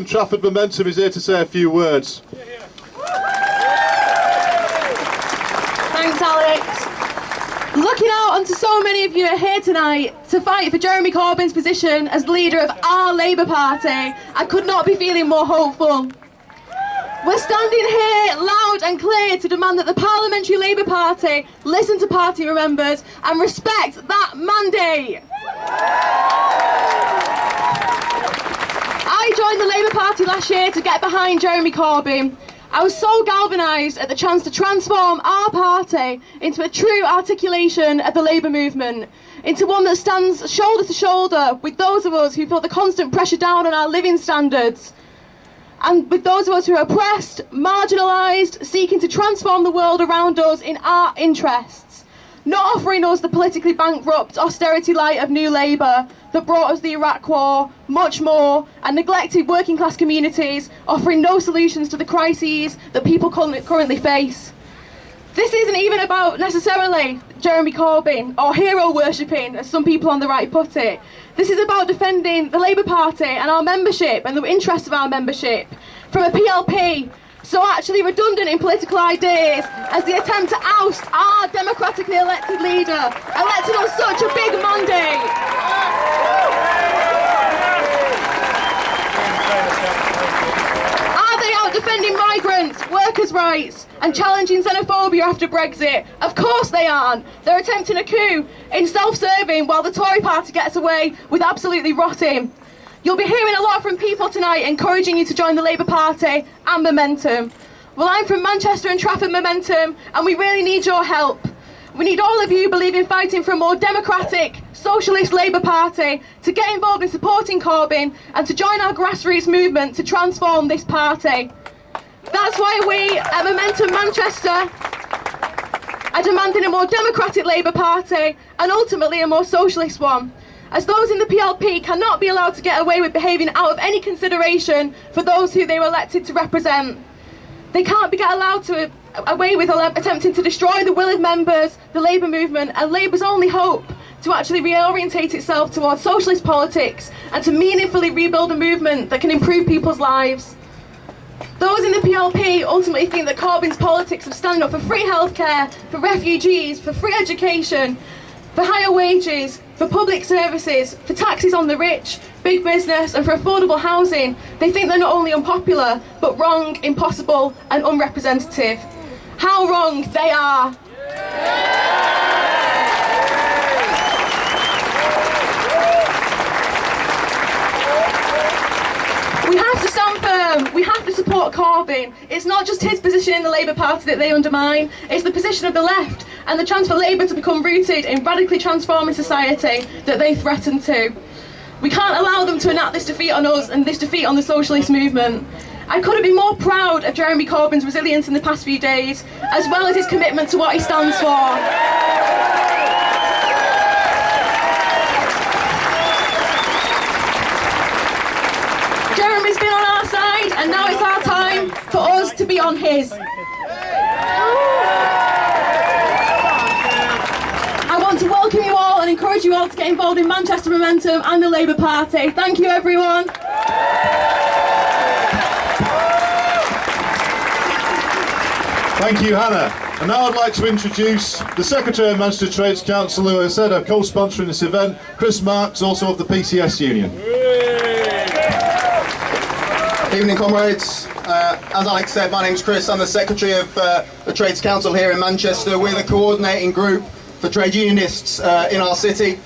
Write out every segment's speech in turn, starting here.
and Trafford Momentum is here to say a few words. Thanks, Alex. Looking out onto so many of you here tonight to fight for Jeremy Corbyn's position as leader of our Labour Party, I could not be feeling more hopeful. We're standing here loud and clear to demand that the Parliamentary Labour Party listen to party members and respect that mandate. I joined the Labour Party last year to get behind Jeremy Corbyn. I was so galvanised at the chance to transform our party into a true articulation of the Labour movement, into one that stands shoulder to shoulder with those of us who feel the constant pressure down on our living standards, and with those of us who are oppressed, marginalised, seeking to transform the world around us in our interests, not offering us the politically bankrupt austerity light of New Labour that brought us the Iraq War, much more, and neglected working class communities, offering no solutions to the crises that people currently face. This isn't even about necessarily Jeremy Corbyn or hero worshipping, as some people on the right put it. This is about defending the Labour Party and our membership and the interests of our membership from a PLP so actually redundant in political ideas as the attempt to oust our democratically elected leader, elected on such a big mandate. Are they out defending migrants, workers' rights and challenging xenophobia after Brexit? Of course they aren't. They're attempting a coup in self-serving while the Tory party gets away with absolutely rotting. You'll be hearing a lot from people tonight encouraging you to join the Labour Party and Momentum. Well, I'm from Manchester and Trafford Momentum, and we really need your help. We need all of you believing fighting for a more democratic, socialist Labour Party to get involved in supporting Corbyn and to join our grassroots movement to transform this party. That's why we at Momentum Manchester are demanding a more democratic Labour Party and ultimately a more socialist one, as those in the PLP cannot be allowed to get away with behaving out of any consideration for those who they were elected to represent. They can't get allowed to away with attempting to destroy the will of members, the Labour movement, and Labour's only hope to actually reorientate itself towards socialist politics and to meaningfully rebuild a movement that can improve people's lives. Those in the PLP ultimately think that Corbyn's politics of standing up for free healthcare, for refugees, for free education, for higher wages, for public services, for taxes on the rich, big business and for affordable housing, they think they're not only unpopular, but wrong, impossible and unrepresentative. How wrong they are. We have to stand firm, we have to support Corbyn. It's not just his position in the Labour Party that they undermine, it's the position of the left and the chance for Labour to become rooted in radically transforming society that they threaten to. We can't allow them to enact this defeat on us and this defeat on the socialist movement. I couldn't be more proud of Jeremy Corbyn's resilience in the past few days, as well as his commitment to what he stands for. Jeremy's been on our side, and now it's our time for us to be on his. I want to welcome you all and encourage you all to get involved in Manchester Momentum and the Labour Party. Thank you, everyone. Thank you, Hannah. And now I'd like to introduce the Secretary of Manchester Trades Council, who I said are co-sponsoring this event, Chris Marks, also of the PCS Union. Evening, comrades. As Alex said, my name's Chris. I'm the Secretary of the Trades Council here in Manchester. We're the coordinating group for trade unionists in our city.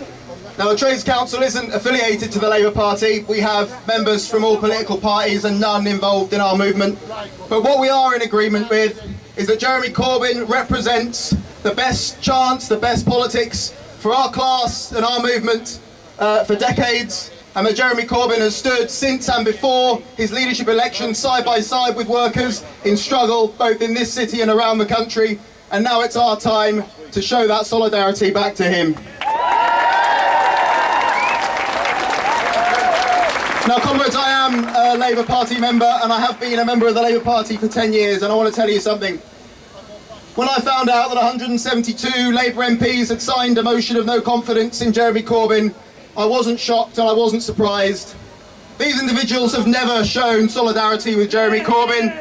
Now, the Trades Council isn't affiliated to the Labour Party. We have members from all political parties and none involved in our movement. But what we are in agreement with is that Jeremy Corbyn represents the best chance, the best politics for our class and our movement for decades, and that Jeremy Corbyn has stood since and before his leadership election side by side with workers in struggle both in this city and around the country, and now it's our time to show that solidarity back to him. Now, comrades, I am a Labour Party member and I have been a member of the Labour Party for 10 years, and I want to tell you something. When I found out that 172 Labour MPs had signed a motion of no confidence in Jeremy Corbyn, I wasn't shocked and I wasn't surprised. These individuals have never shown solidarity with Jeremy Corbyn.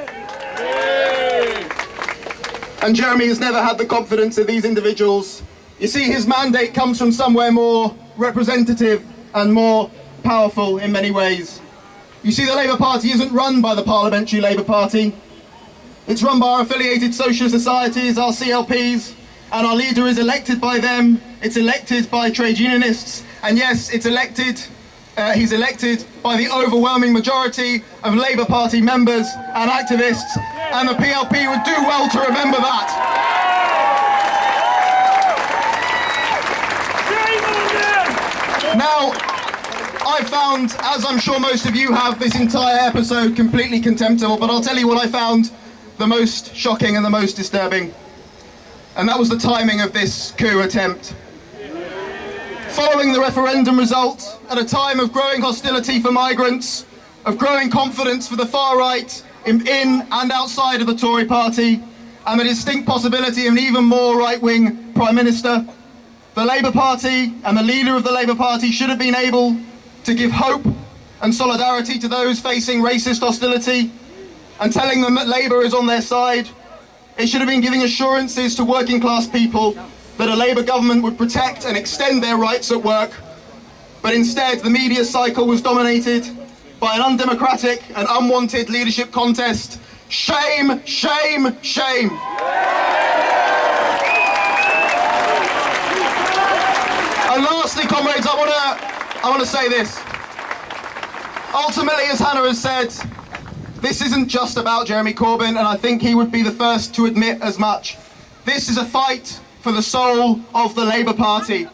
And Jeremy has never had the confidence of these individuals. You see, his mandate comes from somewhere more representative and more powerful in many ways. You see, the Labour Party isn't run by the Parliamentary Labour Party. It's run by our affiliated social societies, our CLPs, and our leader is elected by them. It's elected by trade unionists, and yes, he's elected by the overwhelming majority of Labour Party members and activists, and the PLP would do well to remember that. Now, I found, as I'm sure most of you have, this entire episode completely contemptible, but I'll tell you what I found the most shocking and the most disturbing, and that was the timing of this coup attempt. Following the referendum result, at a time of growing hostility for migrants, of growing confidence for the far right in and outside of the Tory party, and the distinct possibility of an even more right-wing Prime Minister, the Labour Party and the leader of the Labour Party should have been able to give hope and solidarity to those facing racist hostility and telling them that Labour is on their side. It should have been giving assurances to working class people that a Labour government would protect and extend their rights at work. But instead, the media cycle was dominated by an undemocratic and unwanted leadership contest. Shame, shame, shame. And lastly, comrades, I want to say this. Ultimately, as Hannah has said, this isn't just about Jeremy Corbyn, and I think he would be the first to admit as much. This is a fight for the soul of the Labour Party.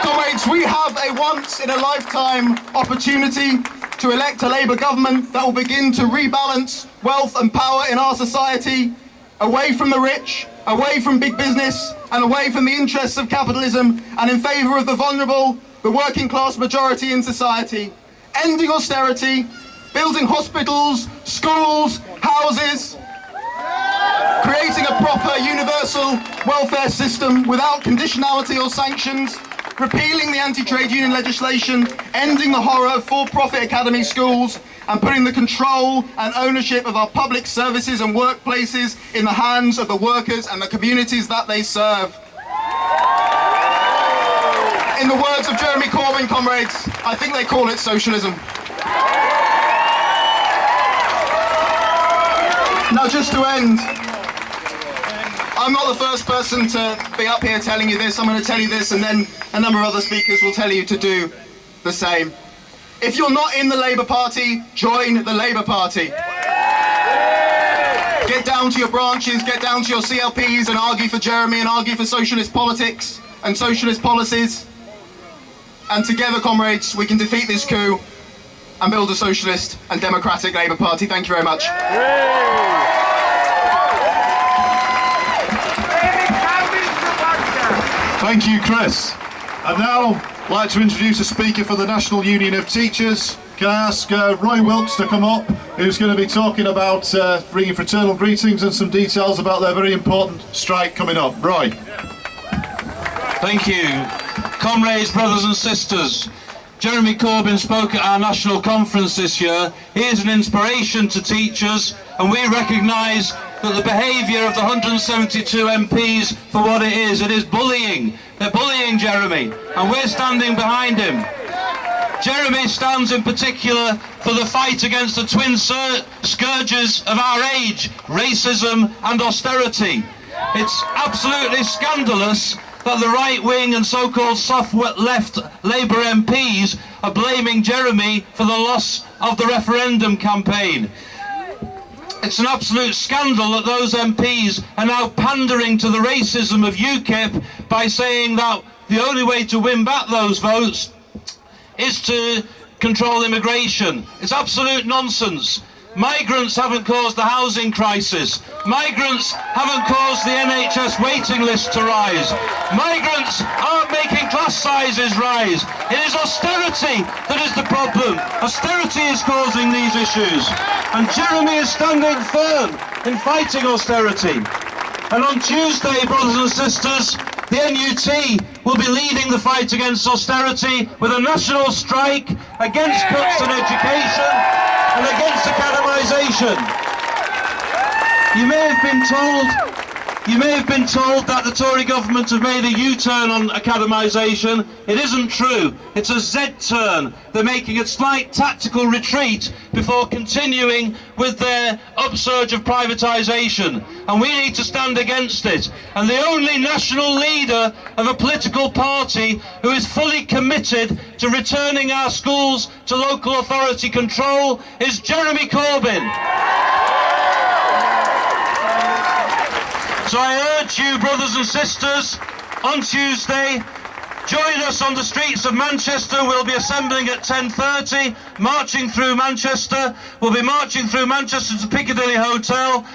Comrades, we have a once-in-a-lifetime opportunity to elect a Labour government that will begin to rebalance wealth and power in our society, away from the rich, away from big business, and away from the interests of capitalism, and in favour of the vulnerable, the working class majority in society. Ending austerity, building hospitals, schools, houses, creating a proper universal welfare system without conditionality or sanctions, repealing the anti-trade union legislation, ending the horror of for-profit academy schools, and putting the control and ownership of our public services and workplaces in the hands of the workers and the communities that they serve. In the words of Jeremy Corbyn, comrades, I think they call it socialism. Now, just to end, I'm not the first person to be up here telling you this. I'm going to tell you this, and then a number of other speakers will tell you to do the same. If you're not in the Labour Party, join the Labour Party. Get down to your branches, get down to your CLPs and argue for Jeremy and argue for socialist politics and socialist policies. And together, comrades, we can defeat this coup and build a socialist and democratic Labour Party. Thank you very much. Thank you, Chris. And now, I'd like to introduce a speaker for the National Union of Teachers. Can I ask Roy Wilkes to come up, who's going to be talking about bringing fraternal greetings and some details about their very important strike coming up. Roy. Thank you. Comrades, brothers and sisters, Jeremy Corbyn spoke at our national conference this year. He is an inspiration to teachers, and we recognise that the behaviour of the 172 MPs for what it is. It is bullying. They're bullying Jeremy, and we're standing behind him. Jeremy stands in particular for the fight against the twin scourges of our age, racism and austerity. It's absolutely scandalous that the right-wing and so-called soft-left Labour MPs are blaming Jeremy for the loss of the referendum campaign. It's an absolute scandal that those MPs are now pandering to the racism of UKIP by saying that the only way to win back those votes is to control immigration. It's absolute nonsense. Migrants haven't caused the housing crisis. Migrants haven't caused the NHS waiting list to rise. Migrants aren't making class sizes rise. It is austerity that is the problem. Austerity is causing these issues. And Jeremy is standing firm in fighting austerity. And on Tuesday, brothers and sisters, The NUT will be leading the fight against austerity with a national strike against cuts in education and against academisation. You may have been told that the Tory government have made a U-turn on academisation. It isn't true. It's a Z-turn. They're making a slight tactical retreat before continuing with their upsurge of privatisation. And we need to stand against it. And the only national leader of a political party who is fully committed to returning our schools to local authority control is Jeremy Corbyn. So I urge you, brothers and sisters, on Tuesday, join us on the streets of Manchester. We'll be assembling at 10:30, marching through Manchester. We'll be marching through Manchester to Piccadilly Hotel.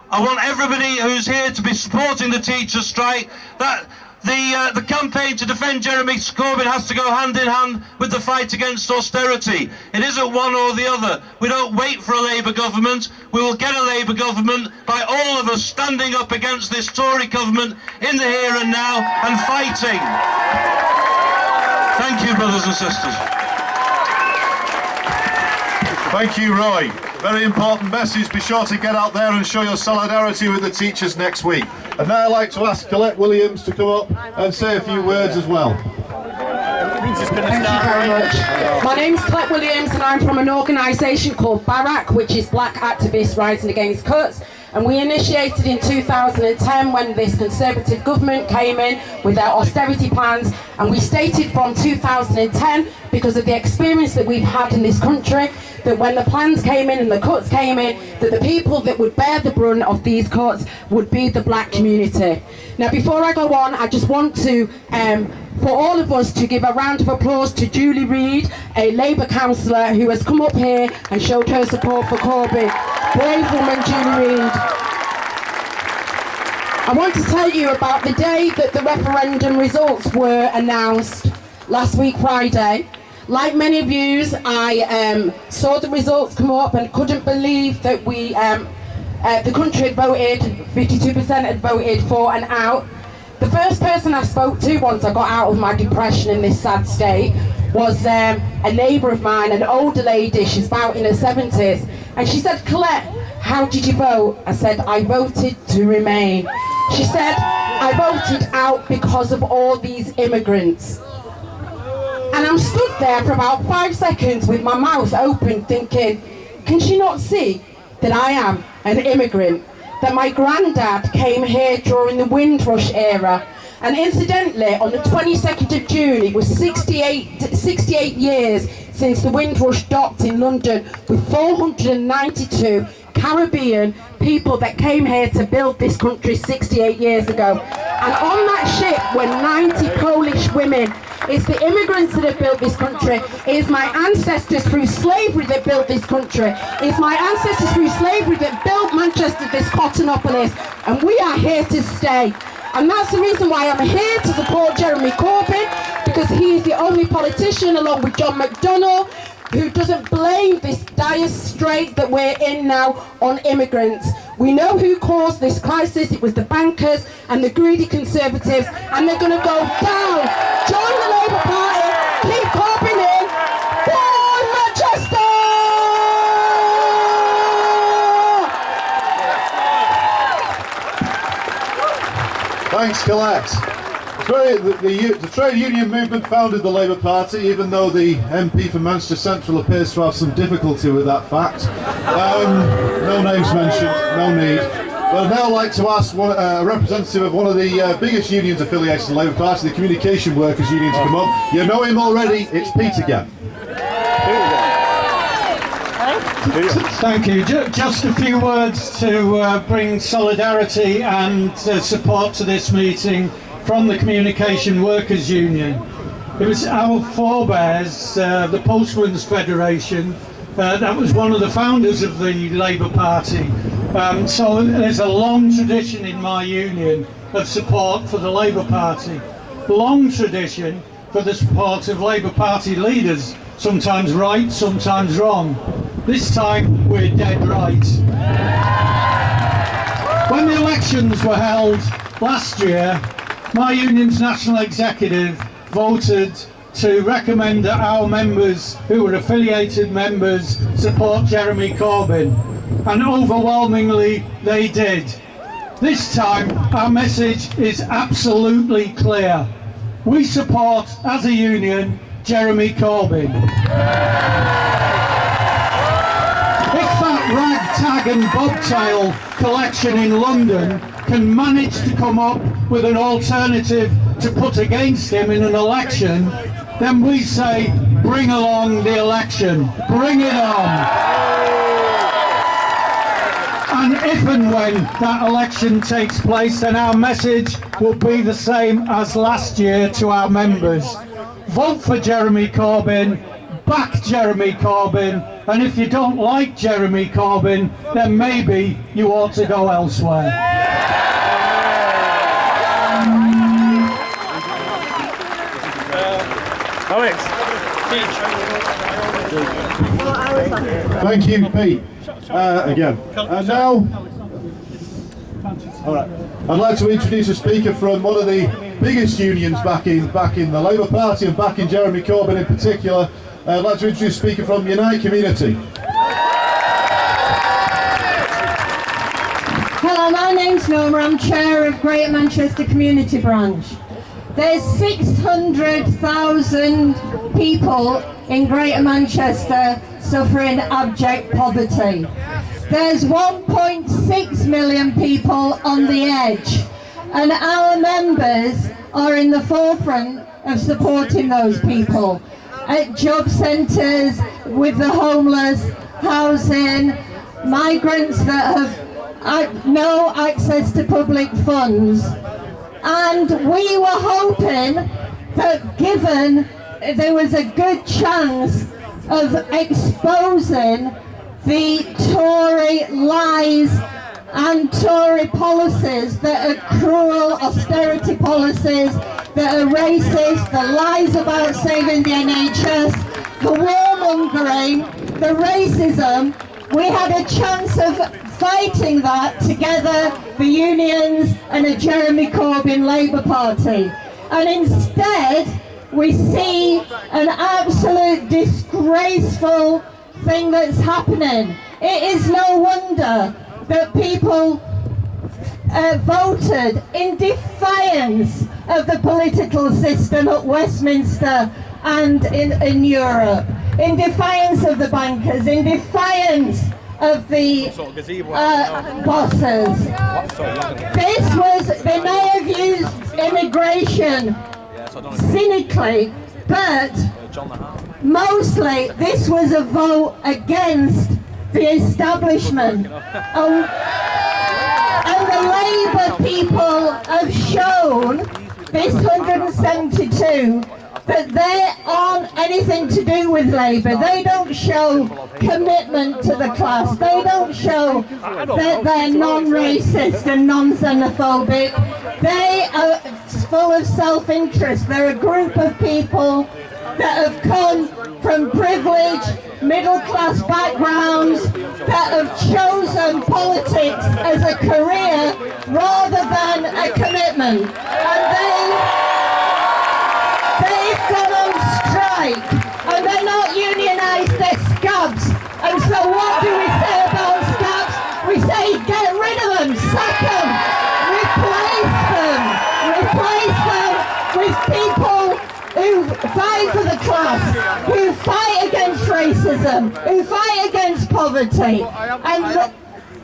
I want everybody who's here to be supporting the teachers' strike. That the campaign to defend Jeremy Corbyn has to go hand in hand with the fight against austerity. It isn't one or the other. We don't wait for a Labour government. We will get a Labour government by all of us standing up against this Tory government in the here and now and fighting. Thank you, brothers and sisters. Thank you, Roy. Very important message. Be sure to get out there and show your solidarity with the teachers next week. And now I'd like to ask Colette Williams to come up and say a few words as well. Thank you very much. My name's Colette Williams and I'm from an organisation called BARAC, which is Black Activists Rising Against Cuts. And we initiated in 2010 when this Conservative government came in with their austerity plans, and we stated from 2010, because of the experience that we've had in this country, that when the plans came in and the cuts came in, that the people that would bear the brunt of these cuts would be the black community. Now before I go on, I just want to for all of us to give a round of applause to Julie Reid, a Labour councillor who has come up here and showed her support for Corbyn. Brave woman, Julie Reid. I want to tell you about the day that the referendum results were announced last week Friday. Like many of you, I saw the results come up and couldn't believe that the country had voted, 52% had voted for and out. The first person I spoke to once I got out of my depression in this sad state was a neighbour of mine, an older lady. She's about in her 70s, and she said, "Colette, how did you vote?" I said, "I voted to remain." She said, "I voted out because of all these immigrants." And I'm stood there for about 5 seconds with my mouth open thinking, can she not see that I am an immigrant? That my granddad came here during the Windrush era. And incidentally, on the 22nd of June, it was 68 years since the Windrush docked in London with 492 Caribbean people that came here to build this country 68 years ago. And on that ship were 90 Polish women. It's the immigrants that have built this country. It is my ancestors through slavery that built this country. It's my ancestors through slavery that built Manchester, this Cottonopolis. And we are here to stay. And that's the reason why I'm here to support Jeremy Corbyn, because he is the only politician, along with John McDonnell, who doesn't blame this dire strait that we're in now on immigrants. We know who caused this crisis. It was the bankers and the greedy Conservatives, and they're going to go down. Join the Labour Party, keep Corbyn in. Born Manchester! Thanks, Colette. The trade union movement founded the Labour Party, even though the MP for Manchester Central appears to have some difficulty with that fact. No names mentioned, no need. But I'd now like to ask a representative of one of the biggest unions affiliated to the Labour Party, the Communication Workers Union, to come up. You know him already, it's Pete again. Thank you. Just a few words to bring solidarity and support to this meeting from the Communication Workers Union. It was our forebears, the Postmen's Federation, that was one of the founders of the Labour Party. So there's a long tradition in my union of support for the Labour Party. Long tradition for the support of Labour Party leaders, sometimes right, sometimes wrong. This time we're dead right. When the elections were held last year, my union's national executive voted to recommend that our members, who were affiliated members, support Jeremy Corbyn, and overwhelmingly they did. This time our message is absolutely clear. We support, as a union, Jeremy Corbyn. If that ragtag and bobtail collection in London can manage to come up with an alternative to put against him in an election, then we say, bring along the election, bring it on. And if and when that election takes place, then our message will be the same as last year to our members. Vote for Jeremy Corbyn, back Jeremy Corbyn, and if you don't like Jeremy Corbyn, then maybe you ought to go elsewhere. Alex. Thank you, Pete. Again. And now, all right. I'd like to introduce a speaker from one of the biggest unions back in the Labour Party and back in Jeremy Corbyn in particular. I'd like to introduce a speaker from Unite Community. Hello, my name's Norma. I'm chair of Greater Manchester Community Branch. There's 600,000 people in Greater Manchester suffering abject poverty. There's 1.6 million people on the edge, and our members are in the forefront of supporting those people at job centres, with the homeless, housing, migrants that have no access to public funds. And we were hoping that, given there was a good chance of exposing the Tory lies and Tory policies that are cruel austerity policies, that are racist, the lies about saving the NHS, the warmongering, the racism, we had a chance of fighting that together, the unions and a Jeremy Corbyn Labour Party. And instead, we see an absolute disgraceful thing that's happening. It is no wonder that people voted in defiance of the political system at Westminster and in Europe, in defiance of the bankers, in defiance of the bosses. They may have used immigration cynically, but mostly this was a vote against the establishment. And the Labour people have shown, this 172, that they aren't anything to do with Labour. They don't show commitment to the class. They don't show that they're non-racist and non-xenophobic. They are full of self-interest. They're a group of people that have come from privileged, middle-class backgrounds, that have chosen politics as a career rather than a commitment. And they've gone on strike, and they're not unionised, they're scabs. And so what do we say about scabs? We say get rid of them, sack them, replace them with people who fight for the class, who fight against racism, who fight against poverty. And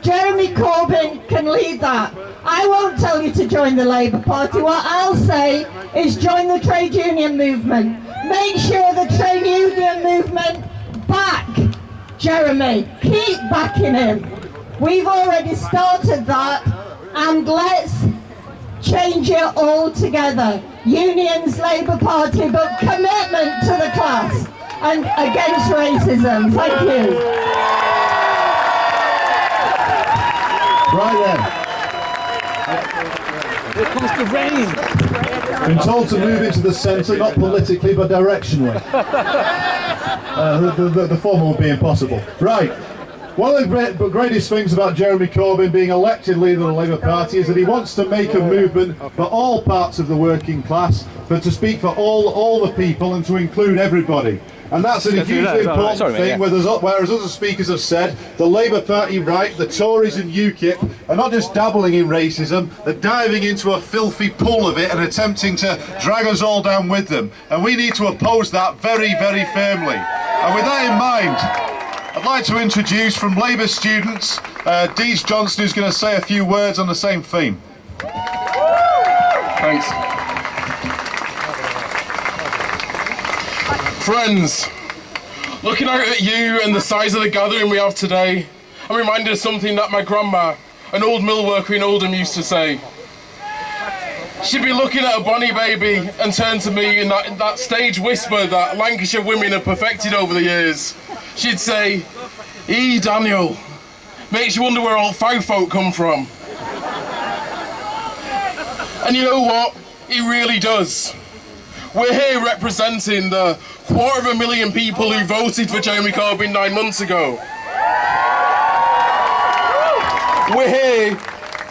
Jeremy Corbyn can lead that. I won't tell you to join the Labour Party. What I'll say is join the trade union movement. Make sure the trade union movement back Jeremy. Keep backing him. We've already started that, and let's change it all together. Unions, Labour Party, but commitment to the class and against racism. Thank you. Right then. Here comes the rain. Been told to move into the centre, not politically but directionally. The former will be impossible. Right. One of the greatest things about Jeremy Corbyn being elected leader of the Labour Party is that he wants to make a movement for all parts of the working class, but to speak for all the people and to include everybody. And that's a hugely important thing, whereas other speakers have said, the Labour Party right, the Tories and UKIP are not just dabbling in racism, they're diving into a filthy pool of it and attempting to drag us all down with them. And we need to oppose that very, very firmly. And with that in mind, I'd like to introduce from Labour students, Deej Johnson, who's going to say a few words on the same theme. Thanks. Friends, looking out at you and the size of the gathering we have today, I'm reminded of something that my grandma, an old mill worker in Oldham, used to say. She'd be looking at a bonny baby and turn to me in that stage whisper that Lancashire women have perfected over the years. She'd say, Daniel, makes you wonder where all foul folk come from. And you know what? It really does. We're here representing the 250,000 people who voted for Jeremy Corbyn 9 months ago. We're here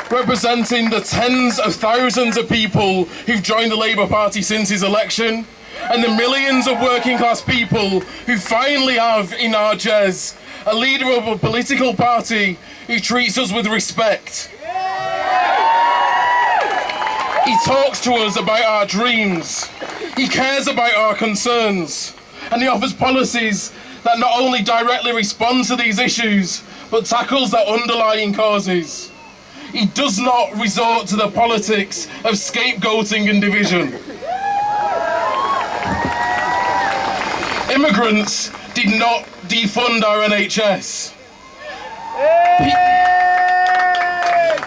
representing the tens of thousands of people who've joined the Labour Party since his election, and the millions of working class people who finally have in our Jez a leader of a political party who treats us with respect. He talks to us about our dreams, he cares about our concerns, and he offers policies that not only directly respond to these issues, but tackles their underlying causes. He does not resort to the politics of scapegoating and division. Immigrants did not defund our NHS.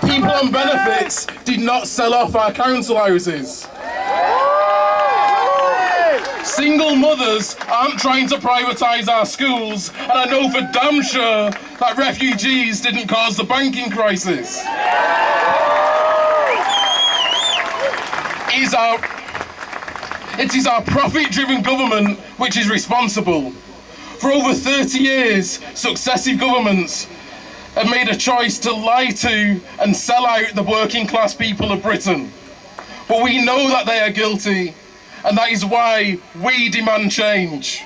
People on benefits did not sell off our council houses. Single mothers aren't trying to privatise our schools, and I know for damn sure that refugees didn't cause the banking crisis. It is our profit-driven government which is responsible. For over 30 years, successive governments have made a choice to lie to and sell out the working class people of Britain. But we know that they are guilty, and that is why we demand change.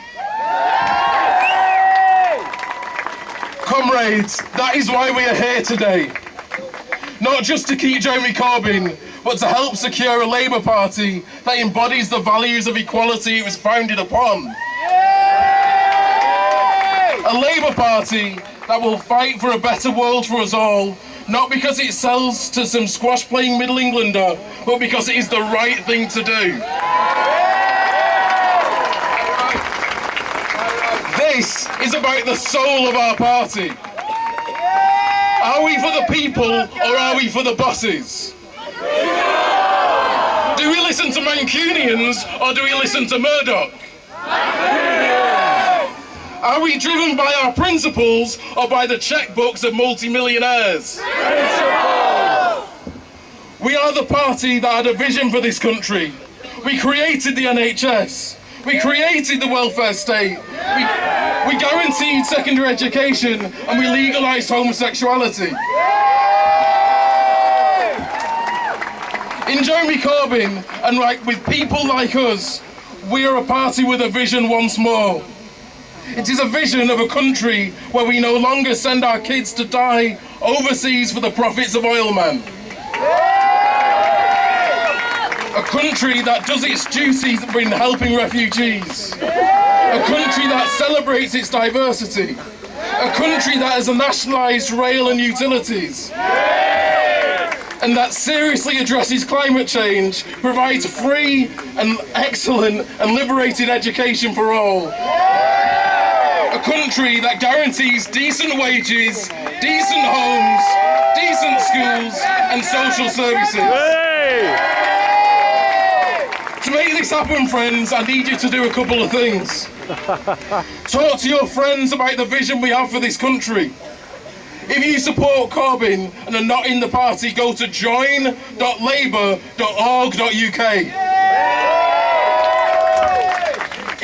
Comrades, that is why we are here today. Not just to keep Jeremy Corbyn, but to help secure a Labour Party that embodies the values of equality it was founded upon. A Labour Party that will fight for a better world for us all, not because it sells to some squash-playing Middle Englander, but because it is the right thing to do. This is about the soul of our party. Are we for the people, or are we for the bosses? Do we listen to Mancunians, or do we listen to Murdoch? Are we driven by our principles, or by the checkbooks of multi-millionaires? We are the party that had a vision for this country. We created the NHS. We created the welfare state. We guaranteed secondary education, and we legalised homosexuality. In Jeremy Corbyn, and with people like us, we are a party with a vision once more. It is a vision of a country where we no longer send our kids to die overseas for the profits of oil men. A country that does its duty in helping refugees. A country that celebrates its diversity. A country that has nationalised rail and utilities. And that seriously addresses climate change, provides free and excellent and liberated education for all. A country that guarantees decent wages, decent homes, decent schools and social services. To make this happen, friends, I need you to do a couple of things. Talk to your friends about the vision we have for this country. If you support Corbyn and are not in the party, go to join.labour.org.uk.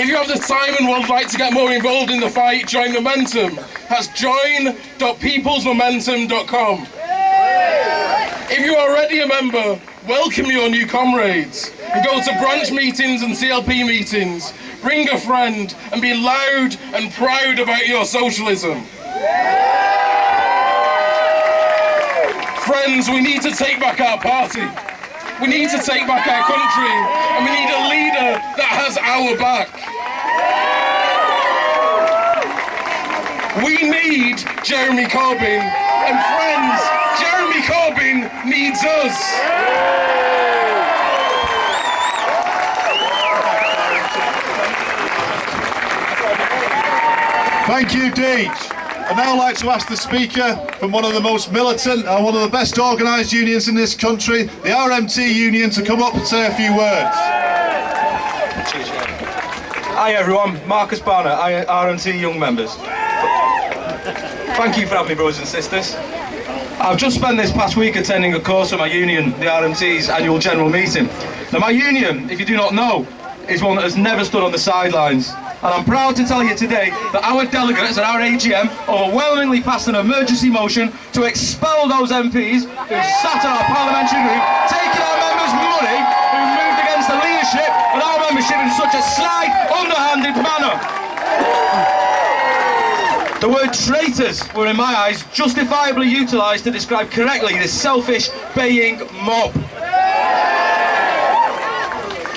If you have the time and would like to get more involved in the fight, join Momentum. That's join.peoplesmomentum.com. If you are already a member, welcome your new comrades. And go to branch meetings and CLP meetings. Bring a friend and be loud and proud about your socialism. Friends, we need to take back our party. We need to take back our country, and we need a leader that has our back. We need Jeremy Corbyn, and friends, Jeremy Corbyn needs us. Thank you, Deej. I'd now like to ask the speaker from one of the most militant and one of the best organised unions in this country, the RMT union, to come up and say a few words. Hi everyone, Marcus Barner, RMT Young Members. Thank you for having me, brothers and sisters. I've just spent this past week attending a course with my union, the RMT's annual general meeting. Now my union, if you do not know, is one that has never stood on the sidelines. And I'm proud to tell you today that our delegates at our AGM overwhelmingly passed an emergency motion to expel those MPs who sat in our parliamentary group, taking our members' money, who moved against the leadership and our membership in such a sly, underhanded manner. The word traitors were, in my eyes, justifiably utilised to describe correctly this selfish, baying mob.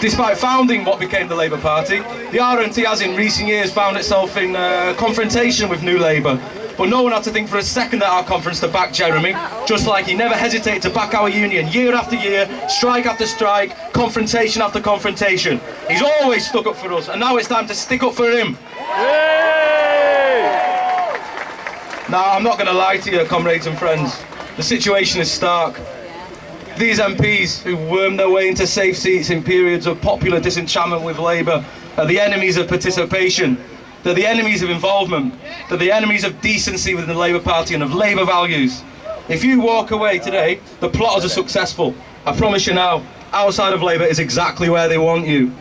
Despite founding what became the Labour Party, the RMT has in recent years found itself in confrontation with New Labour. But no one had to think for a second at our conference to back Jeremy, just like he never hesitated to back our union year after year, strike after strike, confrontation after confrontation. He's always stuck up for us, and now it's time to stick up for him. Now, I'm not going to lie to you, comrades and friends. The situation is stark. These MPs who worm their way into safe seats in periods of popular disenchantment with Labour are the enemies of participation. They're the enemies of involvement. They're the enemies of decency within the Labour Party and of Labour values. If you walk away today, the plotters are successful. I promise you now, outside of Labour is exactly where they want you.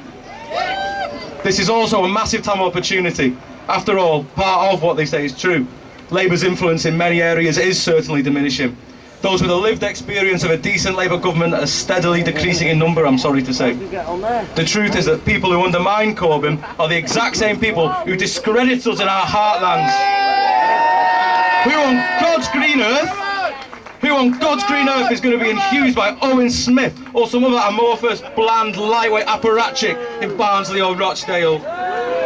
This is also a massive time of opportunity. After all, part of what they say is true. Labour's influence in many areas is certainly diminishing. Those with a lived experience of a decent Labour government are steadily decreasing in number, I'm sorry to say. The truth is that people who undermine Corbyn are the exact same people who discredit us in our heartlands. Who on God's green earth? Who on God's green earth is going to be enthused by Owen Smith or some other amorphous, bland, lightweight apparatchik in Barnsley or Rochdale?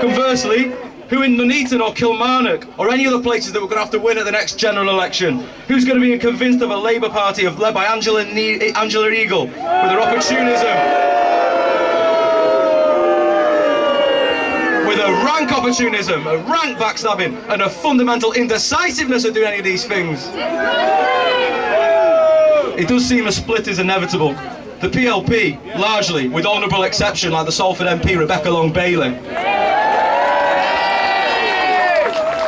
Conversely, who in Nuneaton or Kilmarnock or any other places that we're going to have to win at the next general election? Who's going to be convinced of a Labour Party led by Angela Eagle with her opportunism? With a rank opportunism, a rank backstabbing and a fundamental indecisiveness of doing any of these things. It does seem a split is inevitable. The PLP, largely, with honourable exception like the Salford MP Rebecca Long-Bailey.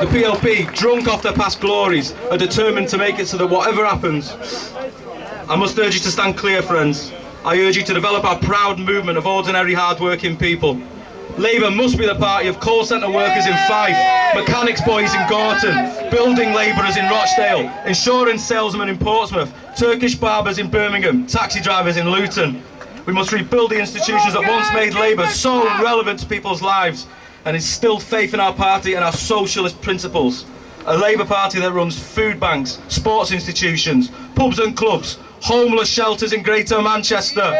The PLP, drunk off their past glories, are determined to make it so that whatever happens, I must urge you to stand clear, friends. I urge you to develop our proud movement of ordinary, hard-working people. Labour must be the party of call centre workers in Fife, mechanics boys in Gorton, building labourers in Rochdale, insurance salesmen in Portsmouth, Turkish barbers in Birmingham, taxi drivers in Luton. We must rebuild the institutions that once made Labour so relevant to people's lives and instilled faith in our party and our socialist principles. A Labour Party that runs food banks, sports institutions, pubs and clubs, homeless shelters in Greater Manchester,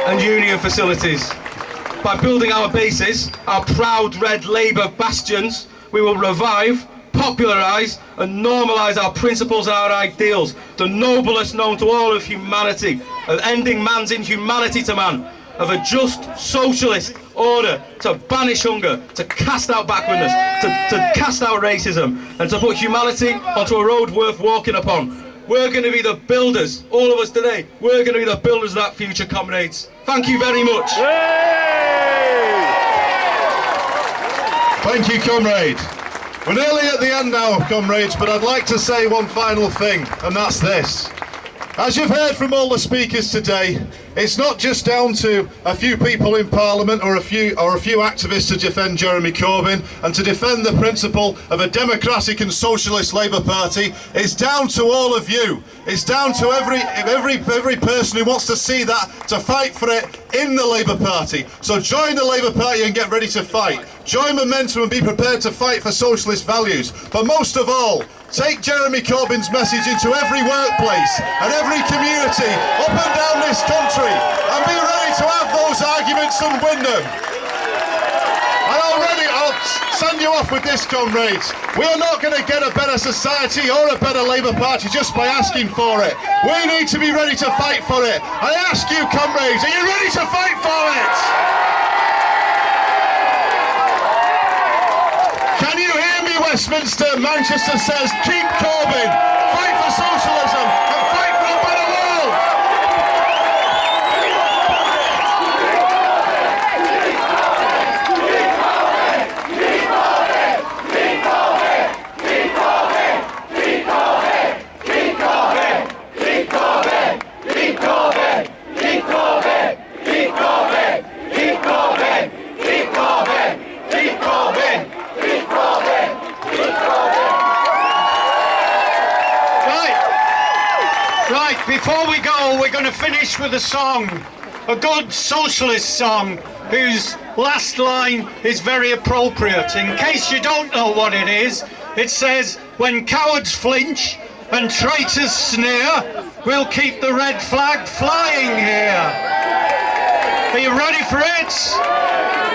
and union facilities. By building our bases, our proud red Labour bastions, we will revive, popularise and normalise our principles and our ideals, the noblest known to all of humanity, of ending man's inhumanity to man, of a just socialist order to banish hunger, to cast out backwardness, to cast out racism, and to put humanity onto a road worth walking upon. We're going to be the builders, all of us today, we're going to be the builders of that future, comrades. Thank you very much. Thank you, comrade. We're nearly at the end now, comrades, but I'd like to say one final thing, and that's this. As you've heard from all the speakers today, it's not just down to a few people in Parliament or a few activists to defend Jeremy Corbyn and to defend the principle of a democratic and socialist Labour Party. It's down to all of you. It's down to every person who wants to see that, to fight for it in the Labour Party. So join the Labour Party and get ready to fight. Join Momentum and be prepared to fight for socialist values. But most of all, take Jeremy Corbyn's message into every workplace and every community up and down this country and be ready to have those arguments and win them. And I'll send you off with this, comrades. We are not going to get a better society or a better Labour Party just by asking for it. We need to be ready to fight for it. I ask you, comrades, are you ready to fight for it? Can you hear me, Westminster? Manchester says, keep Corbyn, fight for socialism and fight for a better world. Right, before we go, we're going to finish with a song, a good socialist song, whose last line is very appropriate. In case you don't know what it is, it says, "When cowards flinch and traitors sneer, we'll keep the red flag flying here." Are you ready for it?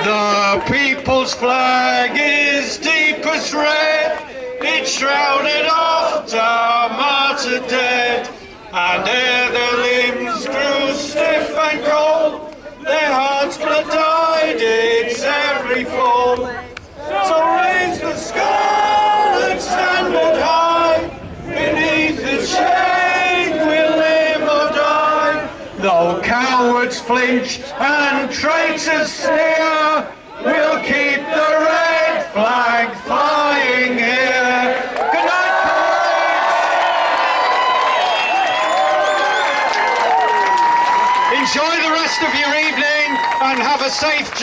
The people's flag is deepest red, it's shrouded oft our martyr dead. And ere their limbs grew stiff and cold, their hearts blood dyed its every fold. So raise the scarlet standard high, beneath its shade we'll live or die. Though cowards flinch and traitors sneer, we'll keep the red flag flying here. Good night. Enjoy the rest of your evening and have a safe journey.